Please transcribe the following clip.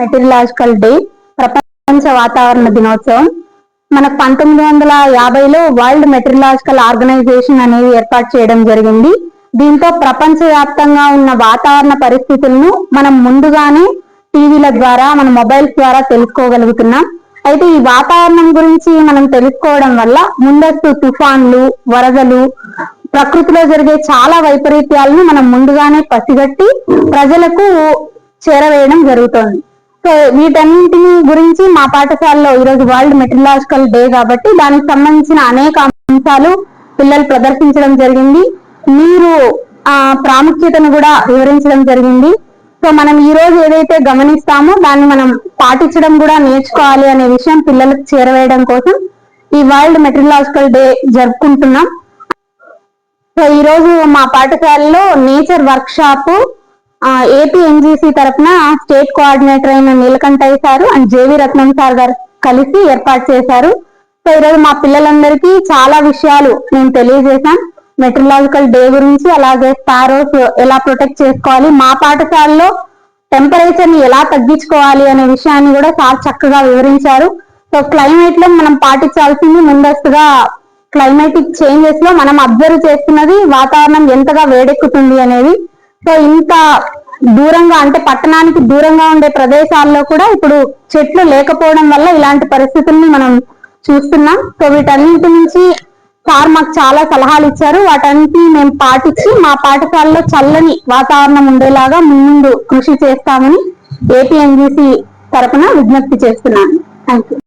Meteorological day, ప్రపంచ వాతావరణ దినోత్సవం. మనకు 1950లో వరల్డ్ మెటీరియలాజికల్ ఆర్గనైజేషన్ అనేది ఏర్పాటు చేయడం జరిగింది. దీంతో ప్రపంచవ్యాప్తంగా ఉన్న వాతావరణ పరిస్థితులను మనం ముందుగానే టీవీల ద్వారా, మన మొబైల్స్ ద్వారా తెలుసుకోగలుగుతున్నాం. అయితే ఈ వాతావరణం గురించి మనం తెలుసుకోవడం వల్ల ముందస్తు తుఫాన్లు, వరదలు, ప్రకృతిలో జరిగే చాలా వైపరీత్యాలను మనం ముందుగానే పసిగట్టి ప్రజలకు చేరవేయడం జరుగుతోంది. సో వీటన్నింటిని గురించి మా పాఠశాలలో ఈరోజు వరల్డ్ మెటీరియలాజికల్ డే కాబట్టి దానికి సంబంధించిన అనేక అంశాలు పిల్లలు ప్రదర్శించడం జరిగింది. నీరు ప్రాముఖ్యతను కూడా వివరించడం జరిగింది. సో మనం ఈ రోజు ఏదైతే గమనిస్తామో దాన్ని మనం పాటించడం కూడా నేర్చుకోవాలి అనే విషయం పిల్లలకు చేరవేయడం కోసం ఈ వరల్డ్ మెటీరియలాజికల్ డే జరుపుకుంటున్నాం. సో ఈ రోజు మా పాఠశాలలో నేచర్ వర్క్ షాప్ ఏపీఎన్జీసీ తరఫున స్టేట్ కోఆర్డినేటర్ అయిన Neelakantaiah sir and J V Ratnam sir గారు కలిసి ఏర్పాటు చేశారు. సో ఈరోజు మా పిల్లలందరికీ చాలా విషయాలు నేను తెలియజేశాం మెటీరియలాజికల్ డే గురించి. అలాగే స్పారోస్ ఎలా ప్రొటెక్ట్ చేసుకోవాలి, మా పాఠశాలలో టెంపరేచర్ ని ఎలా తగ్గించుకోవాలి అనే విషయాన్ని కూడా చాలా చక్కగా వివరించారు. సో క్లైమేట్ లో మనం పాటించాల్సింది ముందస్తుగా క్లైమేటిక్ చేంజెస్ లో మనం అబ్జర్వ్ చేస్తున్నది వాతావరణం ఎంతగా వేడెక్కుతుంది అనేది. సో ఇంత దూరంగా అంటే పట్టణానికి దూరంగా ఉండే ప్రదేశాల్లో కూడా ఇప్పుడు చెట్లు లేకపోవడం వల్ల ఇలాంటి పరిస్థితుల్ని మనం చూస్తున్నాం. సో వీటన్నింటి నుంచి సార్ మాకు చాలా సలహాలు ఇచ్చారు. వాటన్నిటిని మేము పాటించి మా పాఠశాలలో చల్లని వాతావరణం ఉండేలాగా ముందు కృషి చేస్తామని ఏపీఎన్జీసీ తరపున విజ్ఞప్తి చేస్తున్నాను. Thank you.